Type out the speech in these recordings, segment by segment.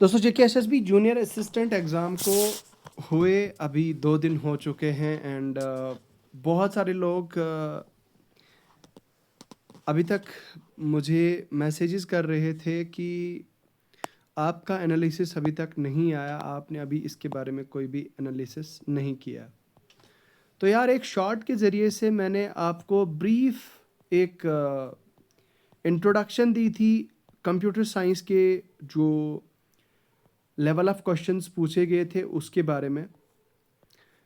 दोस्तों JKSSB junior assistant exam को हुए अभी 2 दिन हो चुके हैं एंड बहुत सारे लोग अभी तक मुझे मैसेजेस कर रहे थे कि आपका एनालिसिस अभी तक नहीं आया, आपने अभी इसके बारे में कोई भी एनालिसिस नहीं किया। तो यार एक शॉर्ट के ज़रिए से मैंने आपको ब्रीफ एक इंट्रोडक्शन दी थी कंप्यूटर साइंस के जो लेवल ऑफ क्वेश्चंस पूछे गए थे उसके बारे में।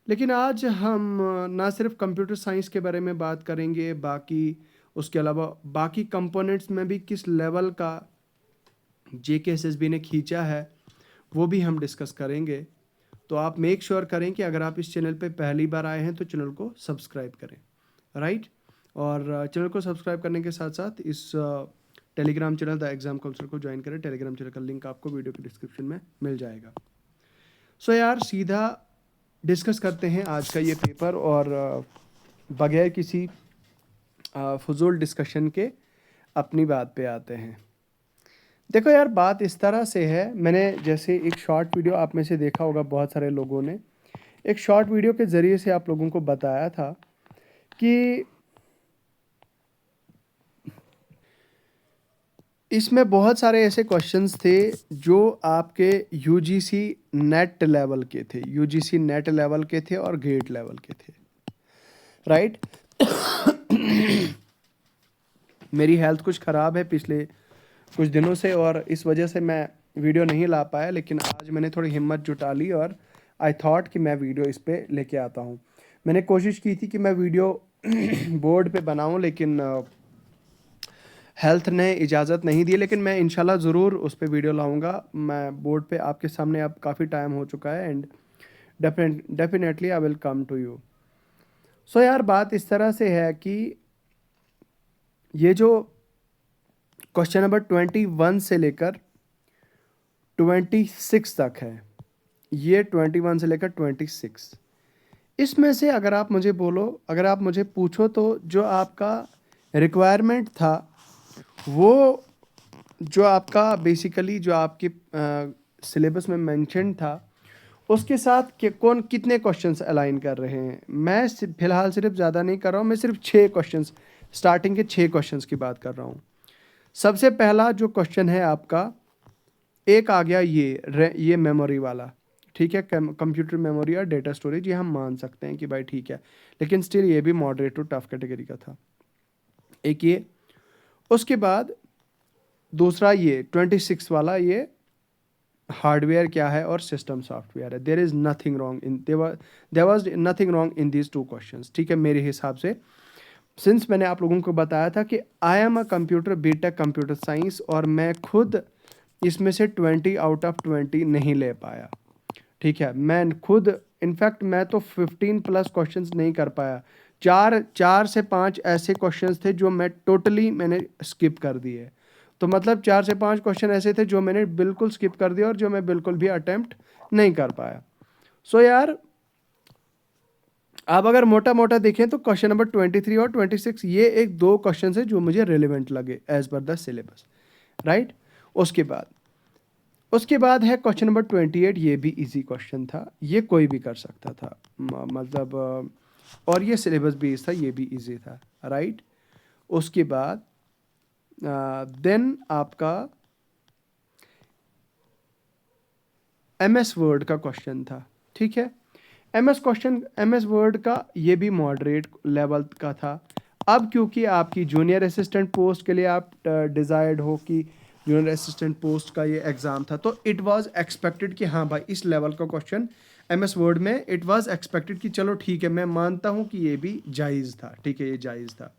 लेकिन आज हम ना सिर्फ कंप्यूटर साइंस के बारे में बात करेंगे, बाकी उसके अलावा बाकी कंपोनेंट्स में भी किस लेवल का जेकेएसएसबी ने खींचा है वो भी हम डिस्कस करेंगे। तो आप मेक श्योर करें कि अगर आप इस चैनल पे पहली बार आए हैं तो चैनल को सब्सक्राइब करें, राइट। और चैनल को सब्सक्राइब करने के साथ साथ इस Telegram channel the exam counsellor को ज्वाइन करें। टेलीग्राम चैनल का लिंक आपको वीडियो के डिस्क्रिप्शन में मिल जाएगा। सो यार सीधा डिस्कस करते हैं आज का ये पेपर और बगैर किसी फजूल डिस्कशन के अपनी बात पे आते हैं। देखो यार बात इस तरह से है, मैंने जैसे एक शॉर्ट वीडियो आप में से देखा होगा, बहुत सारे लोगों ने एक शॉर्ट वीडियो के ज़रिए से आप लोगों को बताया था कि इसमें बहुत सारे ऐसे क्वेश्चंस थे जो आपके यूजीसी नेट लेवल के थे, यूजीसी नेट लेवल के थे और गेट लेवल के थे, राइट। मेरी हेल्थ कुछ ख़राब है पिछले कुछ दिनों से और इस वजह से मैं वीडियो नहीं ला पाया, लेकिन आज मैंने थोड़ी हिम्मत जुटा ली और आई थॉट कि मैं वीडियो इस पे लेके आता हूँ। मैंने कोशिश की थी कि मैं वीडियो बोर्ड पे बनाऊँ, लेकिन हेल्थ ने इजाज़त नहीं दी, लेकिन मैं इंशाल्लाह ज़रूर उस पर वीडियो लाऊंगा। मैं बोर्ड पे आपके सामने अब काफ़ी टाइम हो चुका है and definitely I will come to you. So यार बात इस तरह से है कि ये जो क्वेश्चन नंबर 21 से लेकर 26 तक है, ये 21 से लेकर 26, इसमें से अगर आप मुझे बोलो, अगर आप मुझे पूछो तो जो आपका रिक्वायरमेंट था वो जो आपका बेसिकली जो आपके सिलेबस में मेंशन था उसके साथ कौन कितने क्वेश्चंस अलाइन कर रहे हैं। मैं फ़िलहाल सिर्फ ज़्यादा नहीं कर रहा हूँ, मैं सिर्फ 6 क्वेश्चंस, स्टार्टिंग के 6 क्वेश्चंस की बात कर रहा हूँ। सबसे पहला जो क्वेश्चन है आपका, एक आ गया ये मेमोरी वाला, ठीक है, कंप्यूटर मेमोरी और डेटा स्टोरेज, ये हम मान सकते हैं कि भाई ठीक है, लेकिन स्टिल ये भी मॉडरेट टू टफ कैटेगरी का था। एक ये, उसके बाद दूसरा ये 26 वाला, ये हार्डवेयर क्या है और सिस्टम सॉफ्टवेयर है। There is nothing wrong in there was nothing wrong in these 2 questions, ठीक है मेरे हिसाब से। सिंस मैंने आप लोगों को बताया था कि I am a computer BTech computer science और मैं खुद इसमें से 20 आउट ऑफ 20 नहीं ले पाया, ठीक है। मैं खुद इनफैक्ट मैं तो 15 प्लस क्वेश्चंस नहीं कर पाया। चार से 5 ऐसे क्वेश्चंस थे जो मैंने स्किप कर दिए। तो मतलब 4 से 5 क्वेश्चन ऐसे थे जो मैंने बिल्कुल स्किप कर दिया और जो मैं बिल्कुल भी अटेम्प्ट नहीं कर पाया। सो यार आप अगर मोटा मोटा देखें तो क्वेश्चन नंबर 23 और 26 ये एक 2 क्वेश्चन है जो मुझे रिलेवेंट लगे as per the syllabus, right. उसके बाद है क्वेश्चन नंबर 28, ये भी इजी क्वेश्चन था, ये कोई भी कर सकता था, मतलब और ये सिलेबस बेस्ड था, ये भी इजी था, राइट। उसके बाद देन आपका एमएस वर्ड का क्वेश्चन था, ठीक है। एमएस वर्ड का ये भी मॉडरेट लेवल का था। अब क्योंकि आपकी जूनियर असिस्टेंट पोस्ट के लिए आप डिज़ायर्ड हो कि जूनियर असिस्टेंट पोस्ट का ये एग्ज़ाम था, तो इट वाज एक्सपेक्टेड कि हाँ भाई इस लेवल का क्वेश्चन एमएस वर्ड में, इट वाज एक्सपेक्टेड कि चलो ठीक है, मैं मानता हूँ कि ये भी जायज़ था, ठीक है, ये जायज़ था।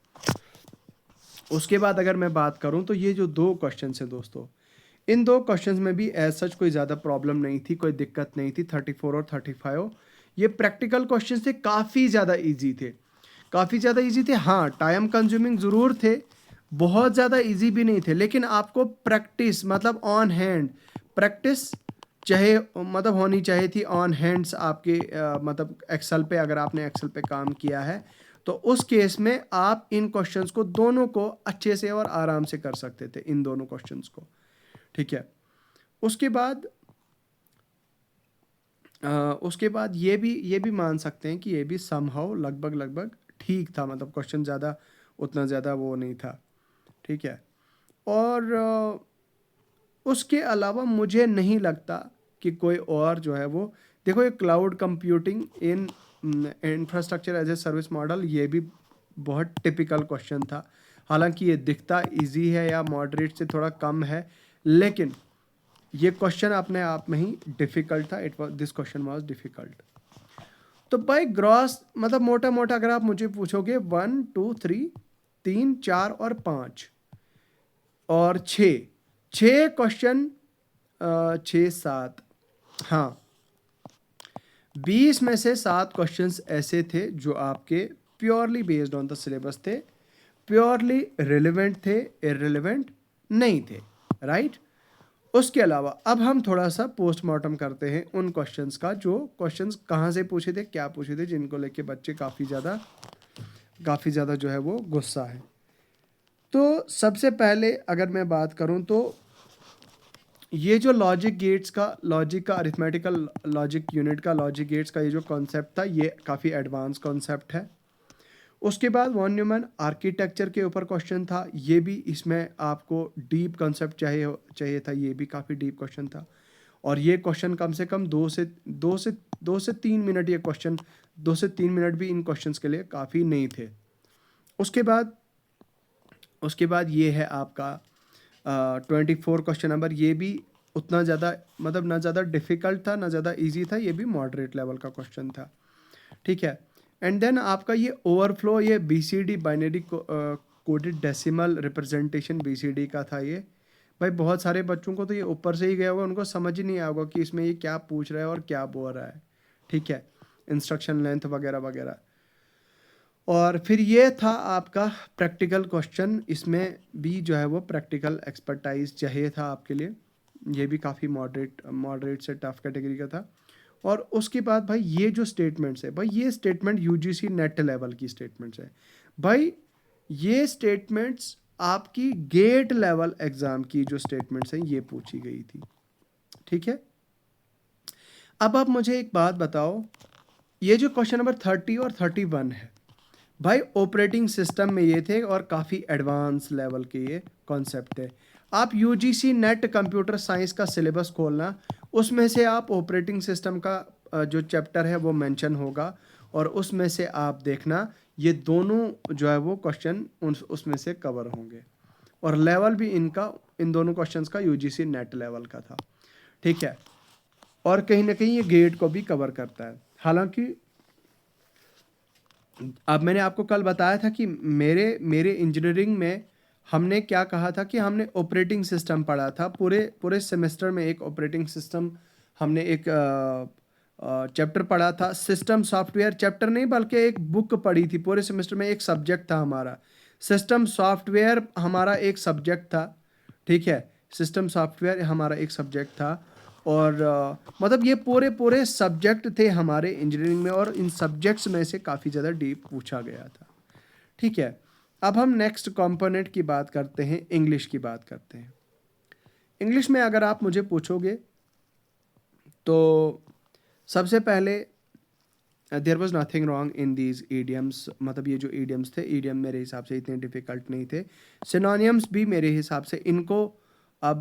उसके बाद अगर मैं बात करूँ तो ये जो 2 क्वेश्चन है दोस्तों, इन 2 क्वेश्चंस में भी एज सच कोई ज़्यादा प्रॉब्लम नहीं थी, कोई दिक्कत नहीं थी। 34 और 35 ये प्रैक्टिकल क्वेश्चंस थे, काफ़ी ज़्यादा इजी थे, काफ़ी ज़्यादा इजी थे। हाँ टाइम कंज्यूमिंग ज़रूर थे, बहुत ज़्यादा इजी भी नहीं थे, लेकिन आपको प्रैक्टिस मतलब ऑन हैंड प्रैक्टिस चाहे मतलब होनी चाहिए थी ऑन हैंड्स आपके, मतलब एक्सेल पे, अगर आपने एक्सेल पे काम किया है तो उस केस में आप इन क्वेश्चंस को दोनों को अच्छे से और आराम से कर सकते थे, इन दोनों क्वेश्चंस को, ठीक है। उसके बाद उसके बाद ये भी मान सकते हैं कि ये भी समहाउ लगभग ठीक था, मतलब क्वेश्चन ज़्यादा उतना ज़्यादा वो नहीं था, ठीक है। और उसके अलावा मुझे नहीं लगता कि कोई और जो है वो, देखो ये cloud computing in infrastructure as a service model, ये भी बहुत टिपिकल क्वेश्चन था। हालांकि ये दिखता इजी है या मॉडरेट से थोड़ा कम है, लेकिन ये क्वेश्चन अपने आप में ही डिफ़िकल्ट था। It was this question was difficult. तो बाय ग्रॉस मतलब मोटा मोटा अगर आप मुझे पूछोगे 1 2 3 3 4 और 5 और 6 क्वेश्चन, 6 7, हाँ 20 में से 7 क्वेश्चंस ऐसे थे जो आपके purely based on the syllabus थे, प्योरली रिलेवेंट थे, इररिलेवेंट नहीं थे, राइट। उसके अलावा अब हम थोड़ा सा पोस्टमार्टम करते हैं उन क्वेश्चंस का, जो क्वेश्चंस कहाँ से पूछे थे, क्या पूछे थे, जिनको लेके बच्चे काफ़ी ज़्यादा जो है वो गुस्सा है। तो सबसे पहले अगर मैं बात करूं तो ये जो लॉजिक का अरिथमेटिकल लॉजिक यूनिट का लॉजिक गेट्स का ये जो कॉन्सेप्ट था, ये काफ़ी एडवांस कॉन्सेप्ट है। उसके बाद वॉन न्यूमैन आर्किटेक्चर के ऊपर क्वेश्चन था, ये भी इसमें आपको डीप कॉन्सेप्ट चाहिए था, ये भी काफ़ी डीप क्वेश्चन था। और ये क्वेश्चन कम से कम 2 से 3 मिनट, ये क्वेश्चन 2 से 3 मिनट भी इन क्वेश्चंस के लिए काफ़ी नहीं थे। उसके बाद ये है आपका 24 क्वेश्चन नंबर, ये भी उतना ज़्यादा मतलब ना ज़्यादा डिफ़िकल्ट था ना ज़्यादा इजी था, ये भी मॉडरेट लेवल का क्वेश्चन था, ठीक है। एंड देन आपका ये ओवरफ्लो, ये BCD binary coded decimal representation BCD का था। ये भाई बहुत सारे बच्चों को तो ये ऊपर से ही गया होगा, उनको समझ ही नहीं आया होगा कि इसमें ये क्या पूछ रहा है और क्या बोल रहा है, ठीक है, इंस्ट्रक्शन लेंथ वगैरह वगैरह। और फिर ये था आपका प्रैक्टिकल क्वेश्चन, इसमें भी जो है वो प्रैक्टिकल एक्सपर्टाइज चाहिए था आपके लिए, ये भी काफ़ी मॉडरेट से टफ कैटेगरी का था। और उसके बाद भाई ये जो स्टेटमेंट्स है भाई, ये स्टेटमेंट UGC नेट लेवल की स्टेटमेंट्स है भाई, ये स्टेटमेंट्स आपकी गेट लेवल एग्जाम की जो स्टेटमेंट्स हैं ये पूछी गई थी, ठीक है। अब आप मुझे एक बात बताओ, ये जो क्वेश्चन नंबर 30 और 31 है भाई, ऑपरेटिंग सिस्टम में ये थे और काफ़ी एडवांस लेवल के ये कॉन्सेप्ट है। आप UGC नेट कंप्यूटर साइंस का सिलेबस खोलना, उसमें से आप ऑपरेटिंग सिस्टम का जो चैप्टर है वो मेंशन होगा, और उसमें से आप देखना ये दोनों जो है वो क्वेश्चन उसमें से कवर होंगे, और लेवल भी इनका इन दोनों क्वेश्चंस का UGC नेट लेवल का था, ठीक है। और कहीं ना कहीं ये गेट को भी कवर करता है। हालांकि अब मैंने आपको कल बताया था कि मेरे इंजीनियरिंग में हमने क्या कहा था कि हमने ऑपरेटिंग सिस्टम पढ़ा था, पूरे पूरे सेमेस्टर में एक ऑपरेटिंग सिस्टम हमने एक चैप्टर पढ़ा था। सिस्टम सॉफ्टवेयर चैप्टर नहीं बल्कि एक बुक पढ़ी थी, पूरे सेमेस्टर में एक सब्जेक्ट था हमारा, सिस्टम सॉफ्टवेयर हमारा एक सब्जेक्ट था, ठीक है, सिस्टम सॉफ्टवेयर हमारा एक सब्जेक्ट था। और मतलब ये पूरे पूरे सब्जेक्ट थे हमारे इंजीनियरिंग में, और इन सब्जेक्ट्स में से काफ़ी ज़्यादा डीप पूछा गया था, ठीक है। अब हम नेक्स्ट कंपोनेंट की बात करते हैं, इंग्लिश की बात करते हैं। इंग्लिश में अगर आप मुझे पूछोगे तो सबसे पहले there was nothing wrong in these idioms, मतलब ये जो ईडियम्स थे, ईडियम मेरे हिसाब से इतने डिफ़िकल्ट नहीं थे। सिनोनियम्स भी मेरे हिसाब से इनको अब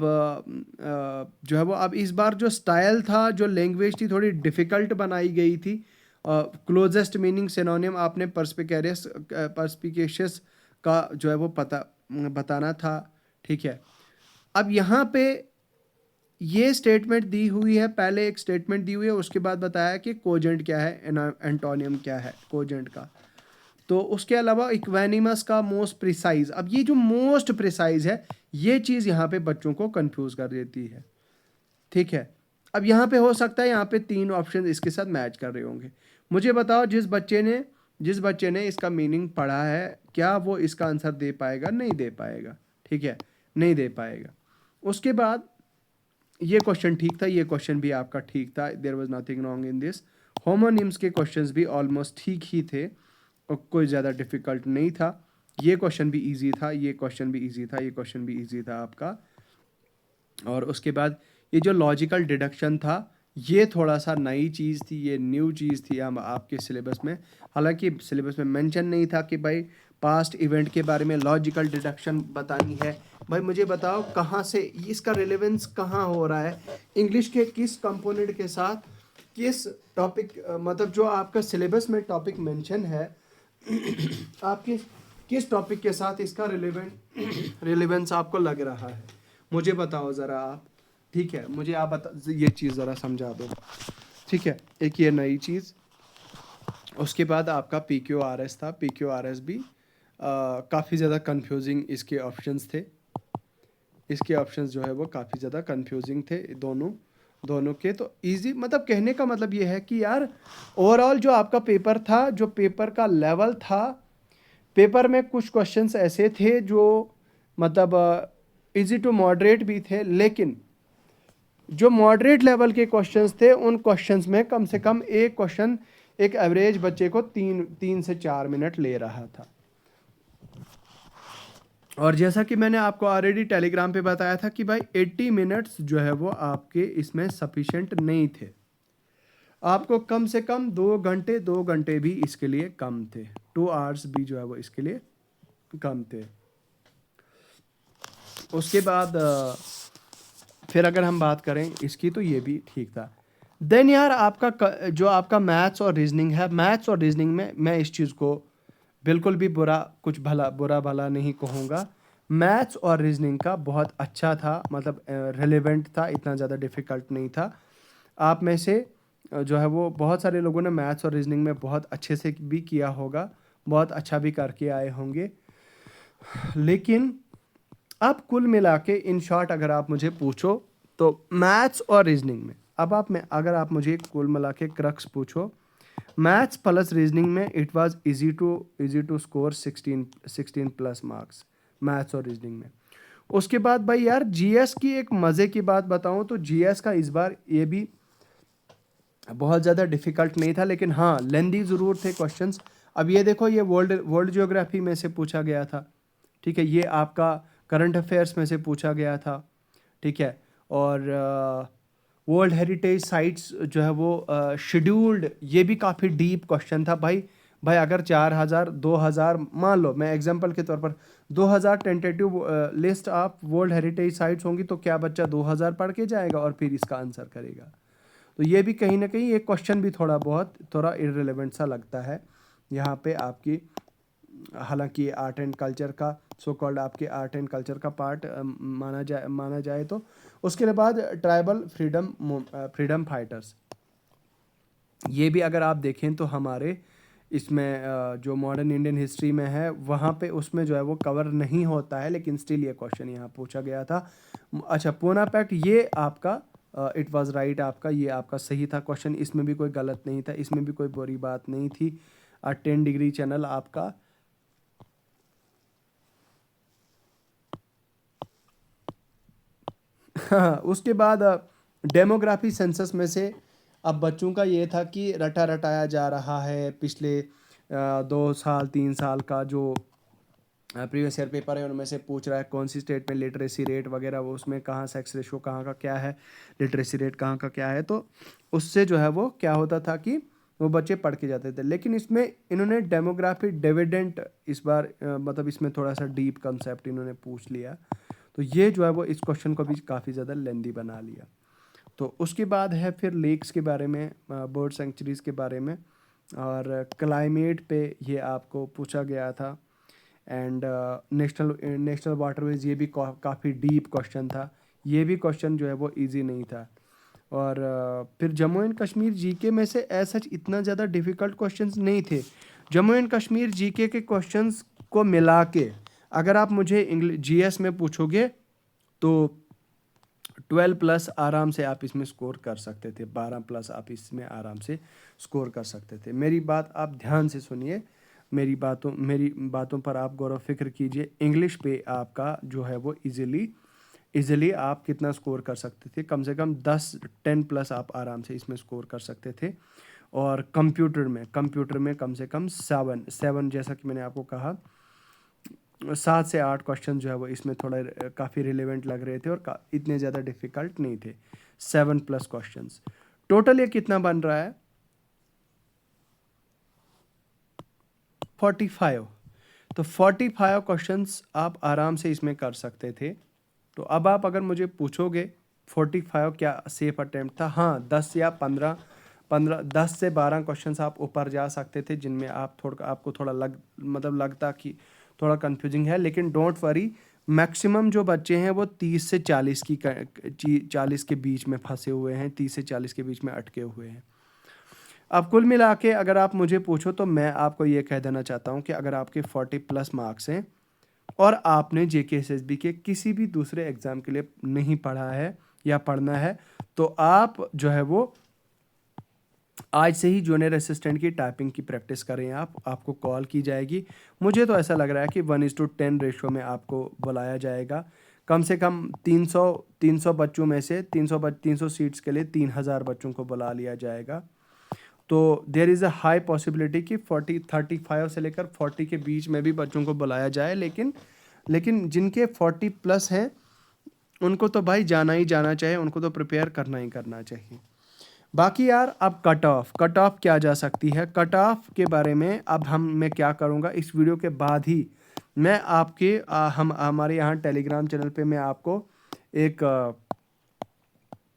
जो है वो, अब इस बार जो स्टाइल था, जो लैंग्वेज थी, थोड़ी डिफ़िकल्ट बनाई गई थी। क्लोजेस्ट मीनिंग सिनोनियम आपने परस्पिकेशियस का जो है वो बताना था, ठीक है। अब यहाँ पे ये स्टेटमेंट दी हुई है, पहले एक स्टेटमेंट दी हुई है, उसके बाद बताया कि कोजेंट क्या है, एंटोनियम क्या है कोजेंट का। तो उसके अलावा इक्वेनिमस का मोस्ट प्रिसाइज, अब ये जो मोस्ट प्रिसाइज है, ये चीज़ यहाँ पे बच्चों को कंफ्यूज कर देती है, ठीक है। अब यहाँ पे हो सकता है यहाँ पे 3 ऑप्शन इसके साथ मैच कर रहे होंगे। मुझे बताओ जिस बच्चे ने इसका मीनिंग पढ़ा है, क्या वो इसका आंसर दे पाएगा? नहीं दे पाएगा, ठीक है, नहीं दे पाएगा। उसके बाद ये क्वेश्चन ठीक था, ये क्वेश्चन भी आपका ठीक था, there was nothing wrong in this. Homonyms के क्वेश्चंस भी ऑलमोस्ट ठीक ही थे और कोई ज़्यादा डिफ़िकल्ट नहीं था। ये क्वेश्चन भी इजी था, ये क्वेश्चन भी इजी था, ये क्वेश्चन भी इजी था आपका। और उसके बाद ये जो लॉजिकल डिडक्शन था, ये थोड़ा सा नई चीज़ थी, ये न्यू चीज़ थी हम आपके सिलेबस में। हालांकि सिलेबस में मेंशन नहीं था कि भाई पास्ट इवेंट के बारे में लॉजिकल डिडक्शन बतानी है। भाई मुझे बताओ कहाँ से इसका रिलेवेंस कहाँ हो रहा है, इंग्लिश के किस कंपोनेंट के साथ, किस टॉपिक, मतलब जो आपका सिलेबस में टॉपिक मेंशन है आपके किस टॉपिक के साथ इसका रिलेवेंस आपको लग रहा है, मुझे बताओ ज़रा आप। ठीक है, मुझे आप बता, ये चीज़ ज़रा समझा दो। ठीक है, एक ये नई चीज़। उसके बाद आपका PQRS था। PQRS भी काफ़ी ज़्यादा कंफ्यूजिंग इसके ऑप्शंस थे। इसके ऑप्शंस जो है वो काफ़ी ज़्यादा कंफ्यूजिंग थे दोनों के। तो इजी, मतलब कहने का मतलब ये है कि यार ओवरऑल जो आपका पेपर था, जो पेपर का लेवल था, पेपर में कुछ क्वेश्चंस ऐसे थे जो मतलब इजी टू मॉडरेट भी थे, लेकिन जो मॉडरेट लेवल के क्वेश्चंस थे उन क्वेश्चंस में कम से कम एक क्वेश्चन एक एवरेज बच्चे को 3 से 4 मिनट ले रहा था। और जैसा कि मैंने आपको ऑलरेडी टेलीग्राम पे बताया था कि भाई 80 मिनट्स जो है वो आपके इसमें सफिशेंट नहीं थे। आपको कम से कम 2 घंटे भी इसके लिए कम थे, 2 आवर्स भी जो है वो इसके लिए कम थे। उसके बाद फिर अगर हम बात करें इसकी, तो ये भी ठीक था। देन यार आपका जो आपका मैथ्स और रीजनिंग है, मैथ्स और रीजनिंग में मैं इस चीज़ को बिल्कुल भी बुरा भला नहीं कहूँगा। मैथ्स और रीजनिंग का बहुत अच्छा था, मतलब रिलेवेंट था, इतना ज़्यादा डिफ़िकल्ट नहीं था। आप में से जो है वो बहुत सारे लोगों ने मैथ्स और रीजनिंग में बहुत अच्छे से भी किया होगा, बहुत अच्छा भी करके आए होंगे। लेकिन अब कुल मिला के इन शॉर्ट अगर आप मुझे पूछो तो मैथ्स और रीजनिंग में, अब अगर आप मुझे कुल मिला के क्रक्स पूछो, मैथ्स प्लस रीजनिंग में it was easy to score 16 plus marks maths और रीजनिंग में। उसके बाद भाई यार जीएस की एक मज़े की बात बताऊं तो जीएस का इस बार ये भी बहुत ज़्यादा डिफिकल्ट नहीं था, लेकिन हाँ लेंदी ज़रूर थे क्वेश्चंस। अब ये देखो, ये वर्ल्ड ज्योग्राफी में से पूछा गया था। ठीक है, ये आपका करंट अफेयर्स में से पूछा गया था। ठीक है, और वर्ल्ड हेरिटेज साइट्स जो है वो शेड्यूल्ड, ये भी काफ़ी डीप क्वेश्चन था भाई। भाई अगर 4,000 2,000 मान लो, मैं एग्जांपल के तौर पर 2,000 tentative list of world heritage sites होंगी, तो क्या बच्चा 2,000 पढ़ के जाएगा और फिर इसका आंसर करेगा? तो ये भी कहीं ना कहीं एक क्वेश्चन भी थोड़ा इररिलेवेंट सा लगता है यहाँ पे आपकी। हालांकि आर्ट एंड कल्चर का सो कॉल्ड आपके आर्ट एंड कल्चर का पार्ट माना जाए तो। उसके बाद ट्राइबल फ्रीडम फाइटर्स, ये भी अगर आप देखें तो हमारे इसमें जो मॉडर्न इंडियन हिस्ट्री में है वहाँ पे उसमें जो है वो कवर नहीं होता है, लेकिन स्टिल ये क्वेश्चन यहाँ पूछा गया था। अच्छा, पूना पैक्ट, ये आपका इट वाज राइट, आपका ये आपका सही था क्वेश्चन, इसमें भी कोई गलत नहीं था, इसमें भी कोई बुरी बात नहीं थी। 10 डिग्री चैनल आपका हाँ। उसके बाद डेमोग्राफी सेंसस में से अब बच्चों का ये था कि रटा रटाया जा रहा है पिछले 2 साल 3 साल का जो प्रीवियस ईयर पेपर है उनमें से पूछ रहा है कौन सी स्टेट में लिटरेसी रेट वगैरह, वो उसमें कहाँ सेक्स रेशो कहाँ का क्या है, लिटरेसी रेट कहाँ का क्या है। तो उससे जो है वो क्या होता था कि वो बच्चे पढ़ के जाते थे। लेकिन इसमें इन्होंने डेमोग्राफी डिविडेंट इस बार मतलब इसमें थोड़ा सा डीप कंसेप्ट इन्होंने पूछ लिया, तो ये जो है वो इस क्वेश्चन को भी काफ़ी ज़्यादा लेंदी बना लिया। तो उसके बाद है फिर लेक्स के बारे में, बर्ड सेंचुरीज़ के बारे में, और क्लाइमेट पे ये आपको पूछा गया था। एंड नेशनल वाटरवेज, ये भी काफ़ी डीप क्वेश्चन था। ये भी क्वेश्चन जो है वो इजी नहीं था। और फिर जम्मू एंड कश्मीर जीके में से ऐसा इतना ज़्यादा डिफ़िकल्ट क्वेश्चंस नहीं थे। जम्मू एंड कश्मीर जीके के क्वेश्चंस को मिला के अगर आप मुझे इंग्लिश जीएस में पूछोगे तो 12 प्लस आराम से आप इसमें स्कोर कर सकते थे, 12 प्लस आप इसमें आराम से स्कोर कर सकते थे। मेरी बात आप ध्यान से सुनिए, मेरी बातों पर आप गौर फिक्र कीजिए। इंग्लिश पे आपका जो है वो इजीली आप कितना स्कोर कर सकते थे, कम से कम 10 प्लस आप आराम से इसमें स्कोर कर सकते थे। और कंप्यूटर में कम से कम 7 जैसा कि मैंने आपको कहा 7 से 8 क्वेश्चन जो है वो इसमें थोड़ा काफ़ी रिलेवेंट लग रहे थे और इतने ज़्यादा डिफ़िकल्ट नहीं थे। 7 प्लस क्वेश्चंस टोटल ये कितना बन रहा है 45। तो 45 क्वेश्चंस आप आराम से इसमें कर सकते थे। तो अब आप अगर मुझे पूछोगे 45 क्या सेफ अटेम्प्ट था, हाँ 10 या 10 से 12 क्वेश्चंस आप ऊपर जा सकते थे जिनमें आपको थोड़ा लगता कि थोड़ा कंफ्यूजिंग है, लेकिन डोंट वरी, मैक्सिमम जो बच्चे हैं वो 30 से 40 के बीच में फंसे हुए हैं, 30 से 40 के बीच में अटके हुए हैं। अब कुल मिला के अगर आप मुझे पूछो तो मैं आपको ये कह देना चाहता हूँ कि अगर आपके 40+ मार्क्स हैं और आपने JKSSB के किसी भी दूसरे एग्ज़ाम के लिए नहीं पढ़ा है या पढ़ना है, तो आप जो है वो आज से ही जूनियर असिस्टेंट की टाइपिंग की प्रैक्टिस करें। आपको कॉल की जाएगी। मुझे तो ऐसा लग रहा है कि 1:10 रेशो में आपको बुलाया जाएगा। कम से कम 300 बच्चों में से 300 सीट्स के लिए 3000 बच्चों को बुला लिया जाएगा। तो there is a high possibility कि 35 से लेकर 40 के बीच में भी बच्चों को बुलाया जाए, लेकिन जिनके 40+ हैं उनको तो भाई जाना ही जाना चाहिए, उनको तो प्रिपेयर करना ही करना चाहिए। बाकी यार अब कट ऑफ क्या जा सकती है, कट ऑफ के बारे में अब मैं क्या करूँगा, इस वीडियो के बाद ही मैं हमारे यहाँ टेलीग्राम चैनल पे मैं आपको एक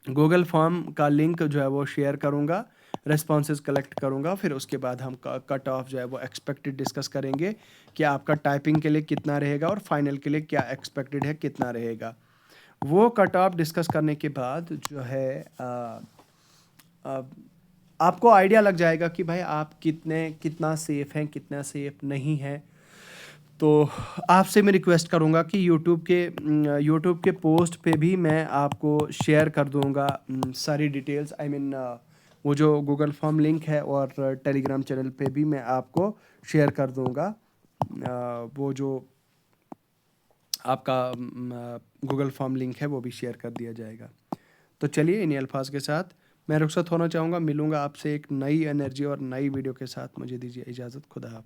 गूगल फॉर्म का लिंक जो है वो शेयर करूँगा, रेस्पॉन्सेज कलेक्ट करूँगा, फिर उसके बाद हम कट ऑफ जो है वो एक्सपेक्टेड डिस्कस करेंगे कि आपका टाइपिंग के लिए कितना रहेगा और फाइनल के लिए क्या एक्सपेक्टेड है कितना रहेगा। वो कट ऑफ डिस्कस करने के बाद जो है आपको आइडिया लग जाएगा कि भाई आप कितना सेफ़ हैं कितना सेफ़ नहीं है। तो आपसे मैं रिक्वेस्ट करूँगा कि यूट्यूब के पोस्ट पे भी मैं आपको शेयर कर दूँगा सारी डिटेल्स, वो जो गूगल फॉर्म लिंक है, और टेलीग्राम चैनल पे भी मैं आपको शेयर कर दूँगा वो जो आपका गूगल फॉर्म लिंक है वो भी शेयर कर दिया जाएगा। तो चलिए इन्हीं अल्फाज के साथ मैं रुखसत होना चाहूँगा। मिलूँगा आपसे एक नई एनर्जी और नई वीडियो के साथ। मुझे दीजिए इजाज़त। खुदा हाफ़िज़।